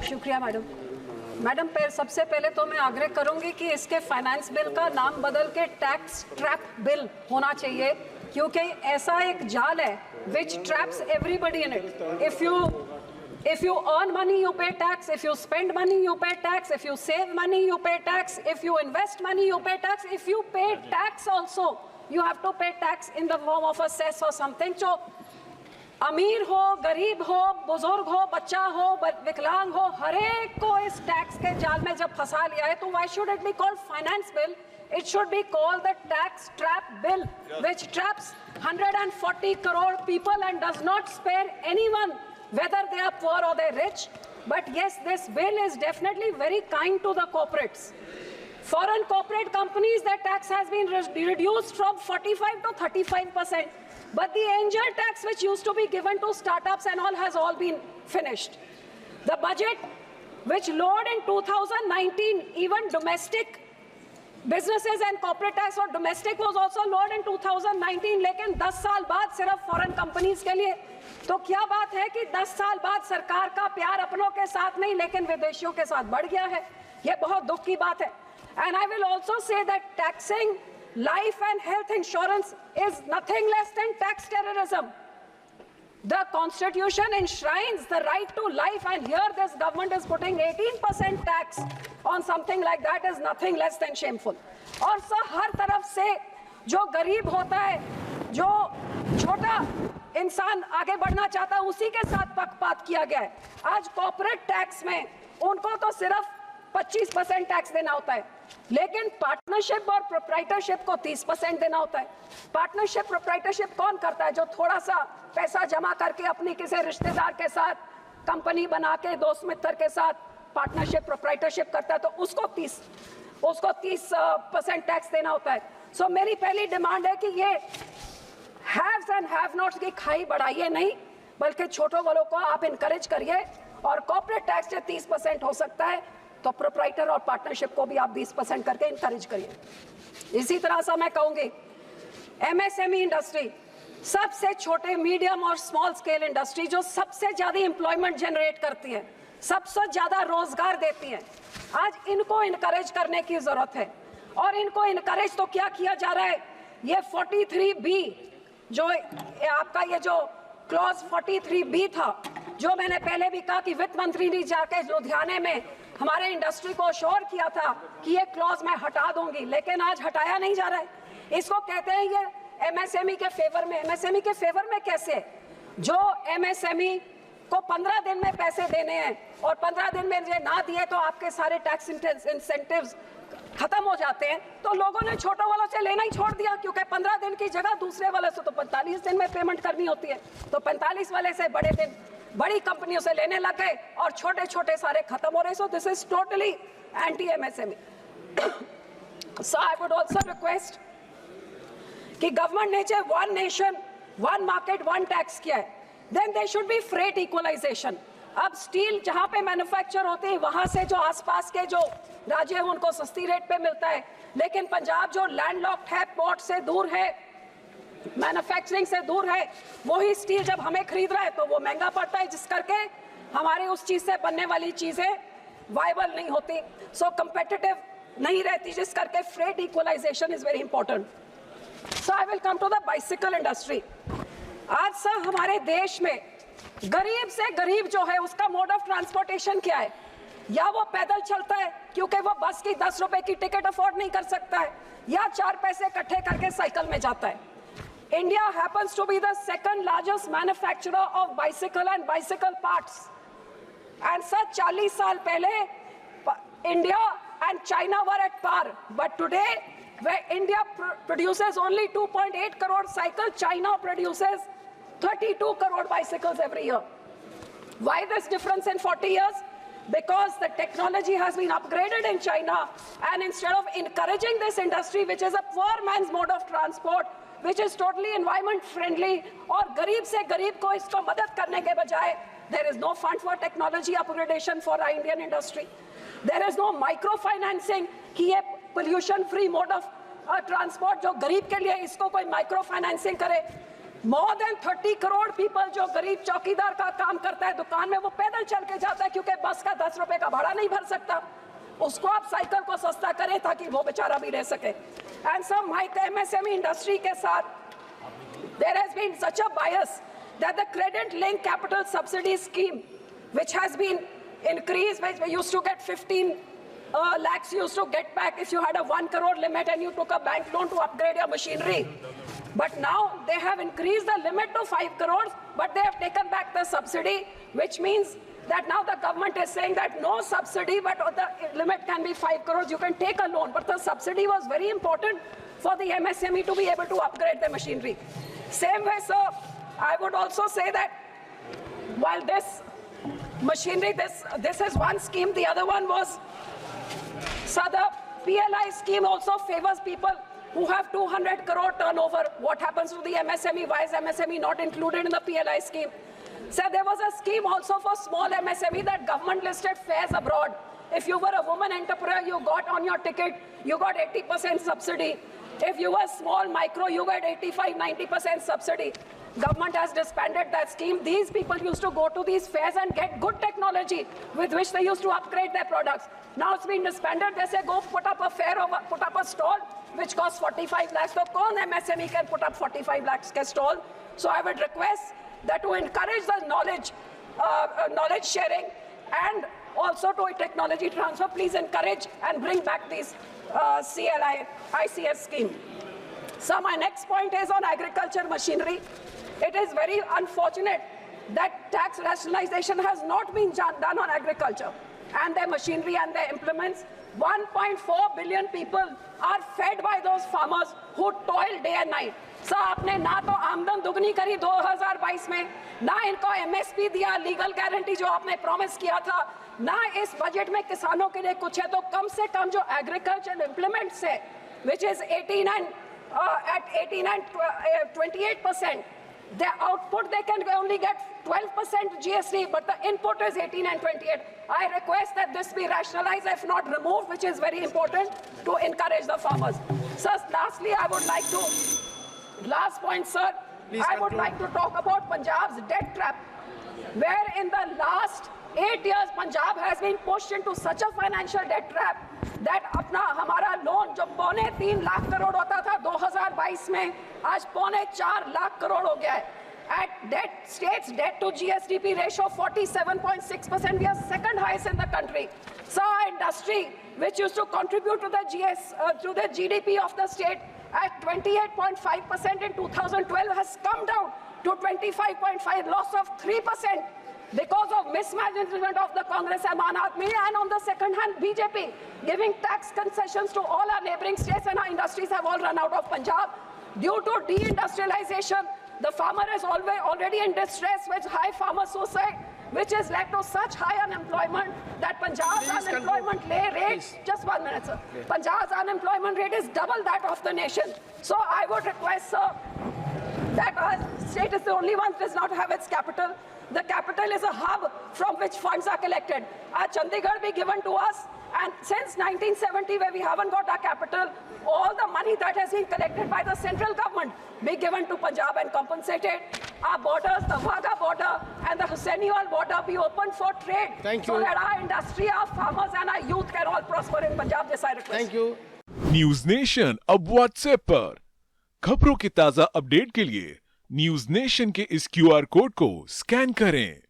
शुक्रिया madam. Madam सबसे पहले तो मैं आग्रह करूंगी कि इसके फाइनेंस बिल का नाम बदल के टैक्स ट्रैप बिल होना चाहिए, क्योंकि ऐसा एक जाल है which traps everybody in it. If you earn money, you pay tax. If you spend money, you pay tax. If you save money, you pay tax. If you invest money, you pay tax. If you pay tax also, you have to pay tax in the form of a cess or something. So अमीर हो, गरीब हो, बुजुर्ग हो, बच्चा हो, विकलांग हो, हर एक को इस टैक्स के जाल में जब फंसा लिया है, तो why should it be called finance bill? It should be called the tax trap bill, which traps 140 crore people and does not spare anyone, whether they are poor or they're rich. But yes, this bill is definitely very kind to the corporates. Foreign corporate companies, their tax has been reduced from 45 to 35%. But the angel tax which used to be given to startups and all has all been finished. The budget which lowered in 2019 even domestic businesses and corporate tax or domestic was also lowered in 2019, लेकिन 10 साल बाद सिर्फ foreign companies के लिए। तो क्या बात है कि 10 साल बाद सरकार का प्यार अपनों के साथ नहीं लेकिन विदेशियों के साथ बढ़ गया है। ये बहुत दुख की बात है। And I will also say that taxing life and health insurance is nothing less than tax terrorism. The Constitution enshrines the right to life, and here this government is putting 18% tax on something like that is nothing less than shameful. और sir हर तरफ से जो गरीब होता है, जो छोटा इंसान आगे बढ़ना चाहता है, उसी के साथ पक्षपात किया गया है। आज कॉर्पोरेट टैक्स में उनको तो सिर्फ 25% टैक्स देना होता है, लेकिन पार्टनरशिप और प्रोप्राइटरशिप को 30% देना होता है। पार्टनरशिप प्रोप्राइटरशिप कौन करता है? जो थोड़ा सा पैसा जमा करके अपनी किसी रिश्तेदार के साथ कंपनी बना के दोस्त मित्र के साथ पार्टनरशिप प्रोप्राइटरशिप करता है, तो उसको 30% टैक्स देना होता है। सो मेरी पहली डिमांड है कि ये हैव्स एंड हैव नॉट्स की खाई बढ़ाइए नहीं, बल्कि छोटों वालों को आप इनकरेज करिए, और कॉर्पोरेट टैक्स से 30% हो सकता है तो प्रोप्राइटर और पार्टनरशिप को भी आप 20% करके इनकरेज करिए। इसी तरह से मैं कहूंगी एमएसएमई इंडस्ट्री, सबसे छोटे मीडियम और स्मॉल स्केल इंडस्ट्री जो सबसे ज्यादा एम्प्लॉयमेंट जनरेट करती है, सबसे ज्यादा रोजगार देती है, आज इनको इनकरेज करने की जरूरत है। और इनको इनकरेज तो क्या किया जा रहा है? ये 43B जो आपका ये जो क्लॉज 43B था, जो मैंने पहले भी कहा कि वित्त मंत्री ने जाके लुधियाने में हमारे इंडस्ट्री को अश्योर किया था कि ये क्लॉज मैं हटा दूंगी, लेकिन आज हटाया नहीं जा रहा है। इसको कहते हैं ये एमएसएमई के फेवर में। एमएसएमई के फेवर में कैसे? जो एमएसएमई को 15 दिन में पैसे देने हैं और 15 दिन में ये ना दिए तो आपके सारे टैक्स इंसेंटिव्स खत्म हो जाते हैं, तो लोगों ने छोटों वालों से लेना ही छोड़ दिया, क्योंकि 15 दिन की जगह दूसरे वाले से तो 45 दिन में पेमेंट करनी होती है, तो 45 वाले से बड़े दिन बड़ी कंपनियों से लेने लग गए और छोटे छोटे सारे खत्म हो रहे। So this is totally anti MSME. So I would also request कि गवर्नमेंट ने जो one nation one market one tax किया है, then there should be freight equalization. अब स्टील जहां पे मैन्युफैक्चर होते हैं वहां से जो आसपास के जो राज्य हैं उनको सस्ती रेट पे मिलता है, लेकिन पंजाब जो लैंडलॉक्ड है, पोर्ट से दूर है, मैन्युफैक्चरिंग से दूर है, वही स्टील जब हमें खरीद रहा है तो वो महंगा पड़ता है, जिस करके हमारे उस चीज से बनने वाली चीजें वायबल नहीं होती, सो कंपेटिटिव नहीं रहती, जिस करके freight equalization is very important. So I will come to the bicycle industry. आज सर हमारे देश में गरीब से गरीब जो है उसका मोड ऑफ ट्रांसपोर्टेशन क्या है? या वो पैदल चलता है क्योंकि वो बस की 10 रुपए की टिकट अफोर्ड नहीं कर सकता है, या 4 पैसे इकट्ठे करके साइकिल में जाता है। India happens to be the second largest manufacturer of bicycle and bicycle parts. And such 40 साल पहले India and China were at par. But today, where India produces only 2.8 crore cycles, China produces 32 crore bicycles every year. Why this difference in 40 years? Because the technology has been upgraded in China, and instead of encouraging this industry, which is a poor man's mode of transport, which is totally environment friendly, और गरीब से गरीब को इसको मदद करने के बजाय there is no fund for technology upgradation for our Indian industry. There is no micro financing कि ये pollution free mode of transport जो गरीब के लिए इसको कोई micro financing करे। More than 30 crore people जो गरीब चौकीदार का काम करता है दुकान में, वो पैदल चल के जाता है क्योंकि बस का 10 रुपए का भाड़ा नहीं भर सकता। उसको आप साइकिल को सस्ता करें ताकि वो बेचारा भी रह सके। And some micro MSME industry के साथ there has been such a bias that the credit linked capital subsidy scheme, which has been increased, which we used to get 15 lakhs, you used to get back if you had a 1 crore limit and you took a bank loan to upgrade your machinery. But now they have increased the limit to 5 crores, but they have taken back the subsidy, which means that now the government is saying that no subsidy, but the limit can be 5 crores. You can take a loan, but the subsidy was very important for the MSME to be able to upgrade their machinery. Same way, sir, I would also say that while this machinery, this is one scheme, the other one was, so the PLI scheme also favors people who have 200 crore turnover. What happens to the MSME? Why is MSME not included in the PLI scheme? So there was a scheme also for small MSME that government listed fares abroad. If you were a woman entrepreneur, you got on your ticket, you got 80% subsidy. If you were small micro, you got 85-90% subsidy. Government has disbanded that scheme. These people used to go to these fairs and get good technology with which they used to upgrade their products. Now it's been disbanded. They say go put up a fair, put up a stall which costs 45 lakhs. So kaun MSME can put up 45 lakhs ke stall? So I would request that to encourage the knowledge sharing and also to technology transfer, please encourage and bring back these CLI ICS scheme. So my next point is on agriculture machinery. It is very unfortunate that tax rationalization has not been done on agriculture and their machinery and their implements. 1.4 billion people are fed by those farmers who toil day and night. So आपने ना तो आमदन दुगनी करी 2022 में, ना इनको MSP दिया, लीगल गारंटी जो आपने प्रॉमिस किया था, ना इस बजट में किसानों के लिए कुछ है। तो कम से कम जो एग्रीकल्चर इम्प्लीमेंट्स है, which is 18 and 28%, their output they can only get 12% GST, but the input is 18 and 28. I request that this be rationalized, if not removed, which is very important to encourage the farmers. Sir, lastly, I would like to, last point, sir, Please I would conclude. like to talk about Punjab's debt trap, where in the last 8 years, Punjab has been pushed into such a financial debt trap that अपना हमारा loan जो 3.25 लाख करोड़ होता था 2022 में, आज 4.25 लाख करोड़ हो गया है. At debt, states debt to GSDP ratio 47.6%, we are second highest in the country. So our industry, which used to contribute to the GDP of the state at 28.5% in 2012, has come down to 25.5%, loss of 3%. Because of mismanagement of the Congress Aman Aadmi, and on the second hand BJP giving tax concessions to all our neighboring states, and our industries have all run out of Punjab. Due to deindustrialization, the farmer is already in distress with high farmer suicide, which has led to such high unemployment that Punjab's Please unemployment rate, Please. just 1 minute sir, Punjab's unemployment rate is double that of the nation. So I would request, sir, that our state is the only one that does not have its capital. The capital is a hub from which funds are collected. Our Chandigarh be given to us, and since 1970, where we haven't got our capital, all the money that has been collected by the central government be given to Punjab and compensated. Our borders, the Wagah border and the Hussainiwal border be opened for trade. Thank So you. that our industry, our farmers and our youth can all prosper in Punjab. This I request. Thank you. News nation अब WhatsApp पर खबरों की ताजा update के लिए news nation के इस QR code को स्कैन करें।